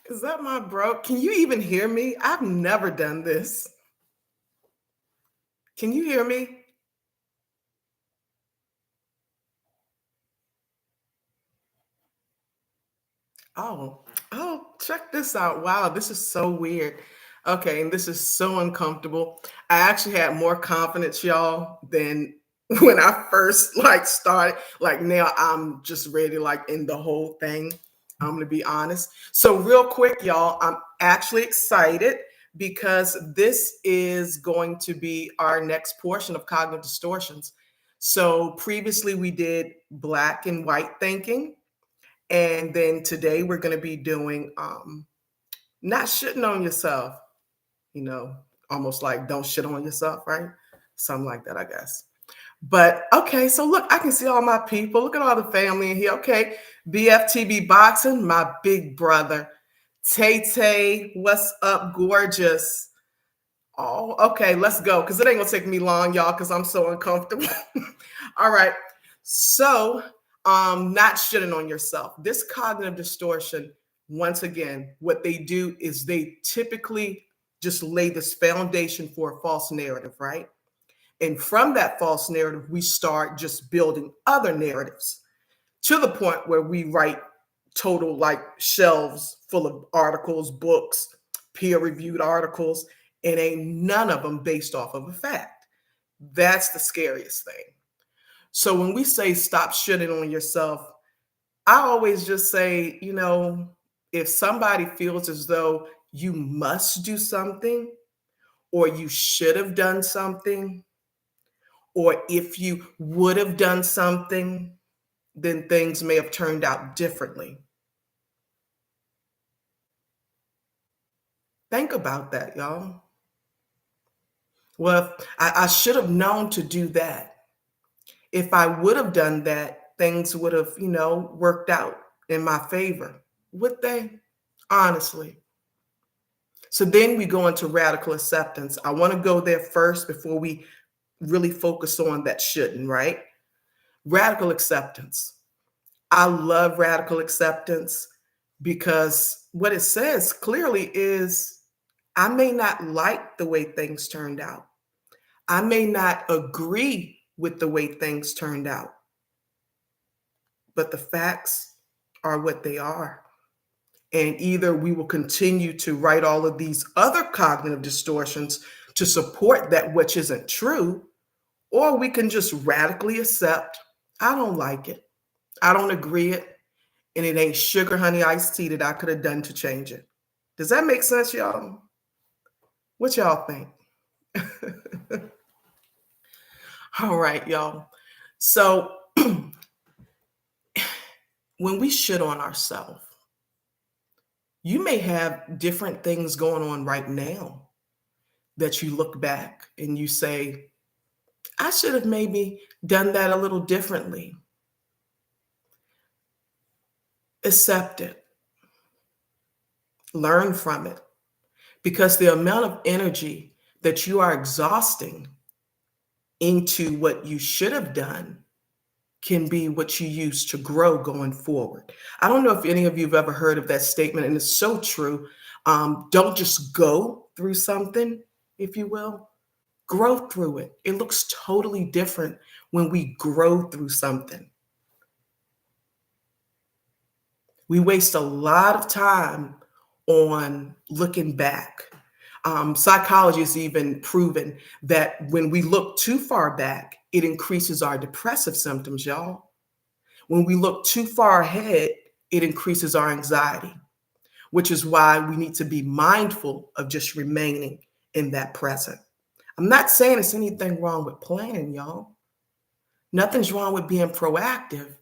Is that my bro? Can you even hear me? I've never done this. Can you hear me? Oh, oh, check this out. Wow, this is so weird. Okay, and this is so uncomfortable. I actually had more confidence, y'all, than when I first started. Like now I'm just ready in the whole thing. I'm gonna be honest. So real quick, y'all, I'm actually excited because this is going to be our next portion of cognitive distortions. So previously we did black and white thinking. And then today we're going to be doing not shitting on yourself, you know, almost like don't shit on yourself, right? Something like that, I guess. But okay, so look, I can see all my people. Look at all the family in here. Okay, BFTB Boxing, my big brother. Tay Tay, what's up, gorgeous? Oh, okay, let's go. Because it ain't gonna take me long, y'all, because I'm so uncomfortable. All right. So, not shitting on yourself. This cognitive distortion, once again, what they do is they typically just lay this foundation for a false narrative, right? And from that false narrative, we start just building other narratives to the point where we write total shelves full of articles, books, peer reviewed articles, and ain't none of them based off of a fact. That's the scariest thing. So when we say stop shitting on yourself, I always just say, if somebody feels as though you must do something or you should have done something, or if you would have done something, then things may have turned out differently. Think about that, y'all. Well, I should have known to do that. If I would have done that, things would have, worked out in my favor. Would they? Honestly. So then we go into radical acceptance. I want to go there first before we really focus on that shouldn't, right? Radical acceptance. I love radical acceptance because what it says clearly is I may not like the way things turned out. I may not agree with the way things turned out, but the facts are what they are. And either we will continue to write all of these other cognitive distortions to support that which isn't true, or we can just radically accept, I don't like it. I don't agree it. And it ain't sugar honey iced tea that I could have done to change it. Does that make sense, y'all? What y'all think? All right, y'all. So when we shit on ourselves, you may have different things going on right now that you look back and you say, I should have maybe done that a little differently. Accept it, learn from it, because the amount of energy that you are exhausting into what you should have done can be what you use to grow going forward. I don't know if any of you have ever heard of that statement, and it's so true. Don't just go through something, if you will, grow through it. It looks totally different when we grow through something. We waste a lot of time on looking back. Psychology has even proven that when we look too far back, it increases our depressive symptoms, y'all. When we look too far ahead, it increases our anxiety, which is why we need to be mindful of just remaining in that present. I'm not saying there's anything wrong with planning, y'all. Nothing's wrong with being proactive.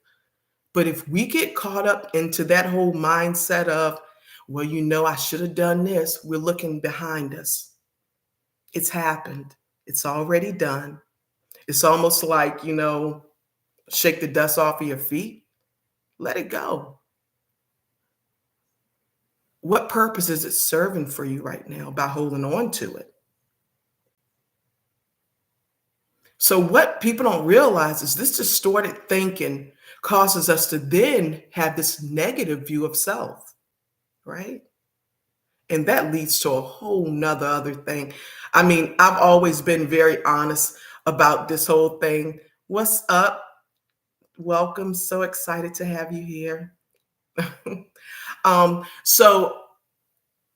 But if we get caught up into that whole mindset of, well, I should have done this, we're looking behind us. It's happened. It's already done. It's almost like, shake the dust off of your feet. Let it go. What purpose is it serving for you right now by holding on to it? So what people don't realize is this distorted thinking causes us to then have this negative view of self, right? And that leads to a whole nother other thing. I mean, I've always been very honest about this whole thing. What's up? Welcome. So excited to have you here. So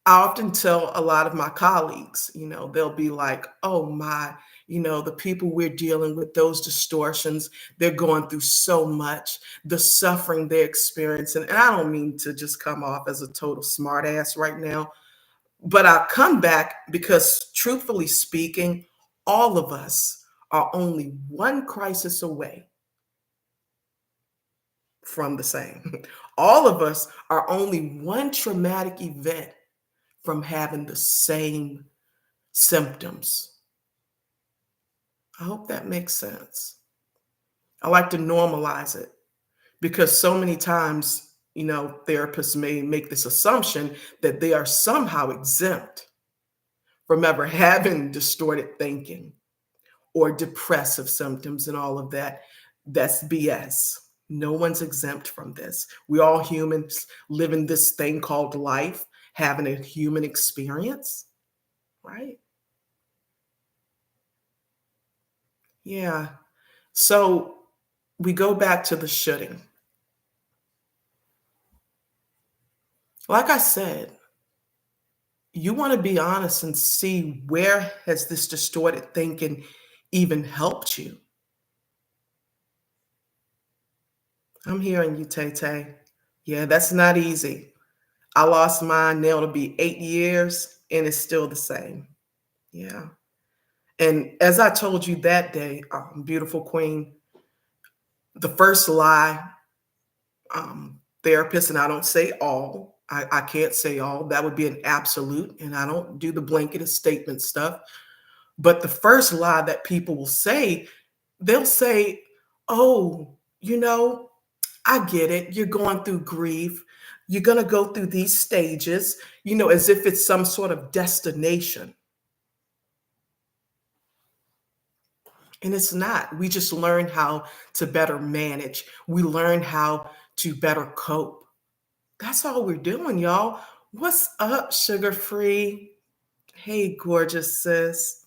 I often tell a lot of my colleagues, they'll be like, oh my, the people we're dealing with, those distortions, they're going through so much, the suffering they're experiencing. And I don't mean to just come off as a total smartass right now, but I come back because, truthfully speaking, all of us are only one crisis away from the same. All of us are only one traumatic event from having the same symptoms. I hope that makes sense. I like to normalize it because so many times, therapists may make this assumption that they are somehow exempt from ever having distorted thinking or depressive symptoms and all of that. That's BS. No one's exempt from this. We all humans living this thing called life, having a human experience, right? Yeah. So we go back to the shoulding. Like I said, you want to be honest and see where has this distorted thinking even helped you. I'm hearing you, Tay Tay. Yeah, that's not easy. I lost mine now to be 8 years and it's still the same. Yeah. And as I told you that day, beautiful queen, the first lie, therapists, and I don't say all, I can't say all, that would be an absolute, and I don't do the blanketed statement stuff. But the first lie that people will say, they'll say, oh, I get it. You're going through grief. You're going to go through these stages, as if it's some sort of destination. And it's not. We just learn how to better manage. We learn how to better cope. That's all we're doing, y'all. What's up, sugar free? Hey, gorgeous sis.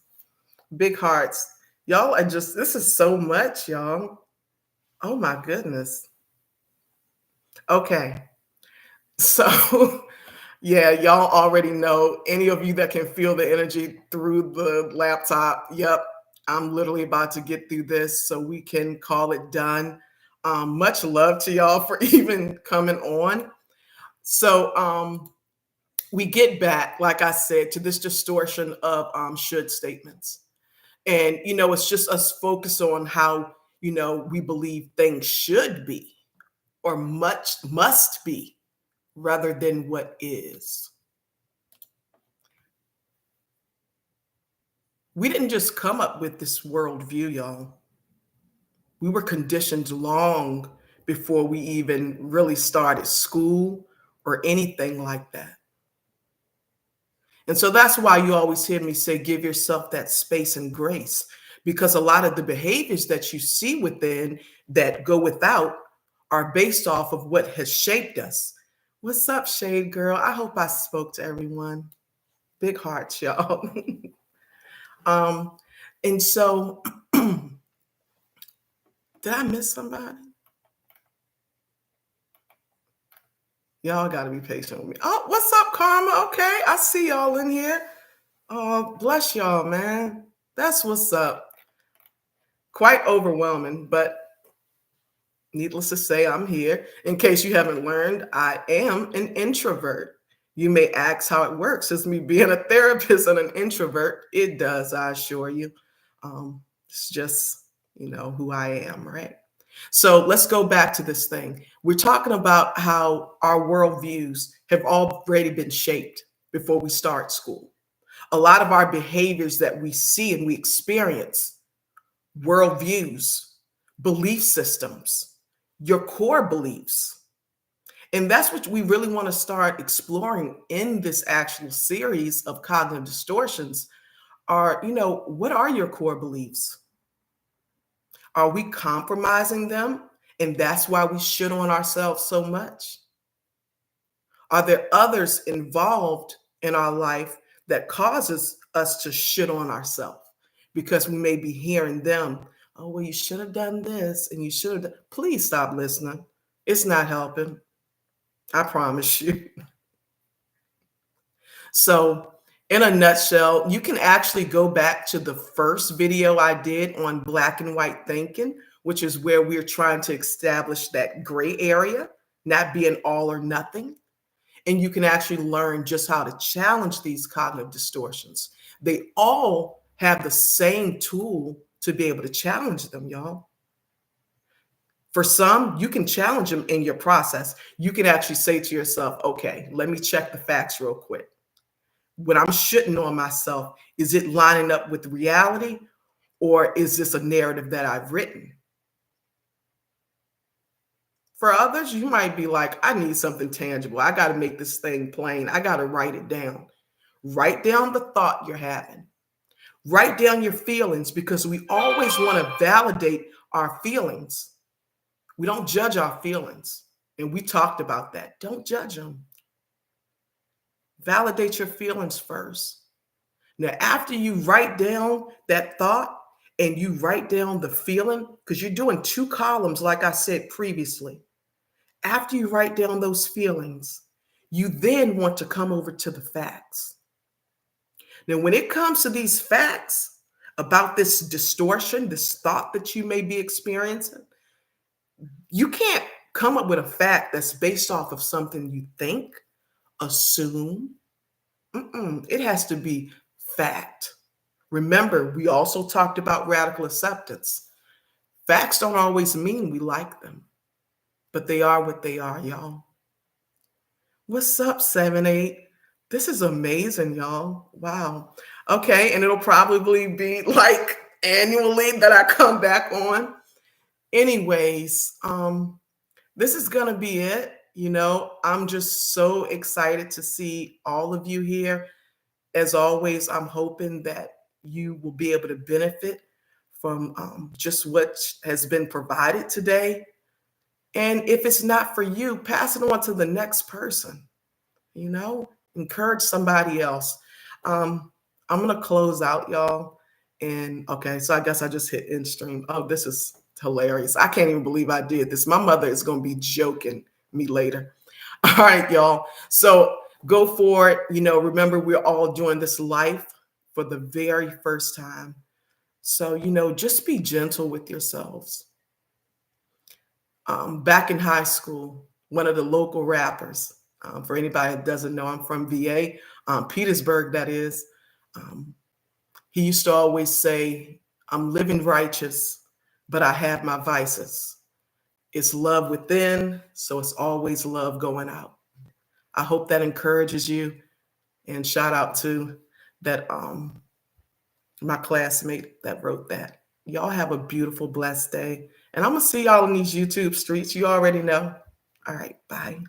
Big hearts. Y'all are just, this is so much, y'all. Oh my goodness. Okay. So, yeah, y'all already know. Any of you that can feel the energy through the laptop, yep, I'm literally about to get through this so we can call it done. Much love to y'all for even coming on. So, we get back, like I said, to this distortion of should statements. And, it's just us focus on how, we believe things should be or much must be rather than what is. We didn't just come up with this worldview, y'all. We were conditioned long before we even really started school or anything like that. And so that's why you always hear me say, give yourself that space and grace, because a lot of the behaviors that you see within that go without are based off of what has shaped us. What's up, Shade Girl? I hope I spoke to everyone. Big hearts, y'all. um, and so, did I miss somebody? Y'all got to be patient with me. Oh, what's up, Karma? Okay, I see y'all in here. Oh, bless y'all, man. That's what's up. Quite overwhelming, but needless to say, I'm here. In case you haven't learned, I am an introvert. You may ask how it works. As me being a therapist and an introvert, it does, I assure you. It's just, who I am, right? So let's go back to this thing. We're talking about how our worldviews have already been shaped before we start school. A lot of our behaviors that we see and we experience, worldviews, belief systems, your core beliefs. And that's what we really want to start exploring in this actual series of cognitive distortions are, what are your core beliefs? Are we compromising them? And that's why we shit on ourselves so much? Are there others involved in our life that causes us to shit on ourselves because we may be hearing them, oh, well, you should have done this and you should have done. Please stop listening. It's not helping. I promise you. So, in a nutshell, you can actually go back to the first video I did on black and white thinking, which is where we're trying to establish that gray area, not being all or nothing. And you can actually learn just how to challenge these cognitive distortions. They all have the same tool to be able to challenge them, y'all. For some, you can challenge them in your process. You can actually say to yourself, okay, let me check the facts real quick. When I'm shitting on myself, is it lining up with reality or is this a narrative that I've written? For others, you might be like, I need something tangible. I got to make this thing plain. I got to write it down. Write down the thought you're having. Write down your feelings because we always want to validate our feelings. We don't judge our feelings. And we talked about that. Don't judge them. Validate your feelings first. Now, after you write down that thought and you write down the feeling, because you're doing two columns, like I said previously, after you write down those feelings, you then want to come over to the facts. Now, when it comes to these facts about this distortion, this thought that you may be experiencing, you can't come up with a fact that's based off of something you think, assume. It has to be fact. Remember, we also talked about radical acceptance. Facts don't always mean we like them, but they are what they are, y'all. What's up, 7-8? This is amazing, y'all. Wow. Okay, and it'll probably be like annually that I come back on. Anyways, this is gonna be it. I'm just so excited to see all of you here. As always, I'm hoping that you will be able to benefit from just what has been provided today. And if it's not for you, pass it on to the next person. Encourage somebody else. I'm going to close out, y'all. And okay, so I guess I just hit end stream. Oh, this is hilarious. I can't even believe I did this. My mother is going to be joking me later. All right, y'all. So go for it. Remember, we're all doing this life for the very first time. So, just be gentle with yourselves. Back in high school, one of the local rappers, for anybody that doesn't know, I'm from VA, Petersburg, that is. He used to always say, I'm living righteous, but I have my vices. It's love within, so it's always love going out. I hope that encourages you. And shout out to that my classmate that wrote that. Y'all have a beautiful, blessed day. And I'm going to see y'all in these YouTube streets. You already know. All right, bye.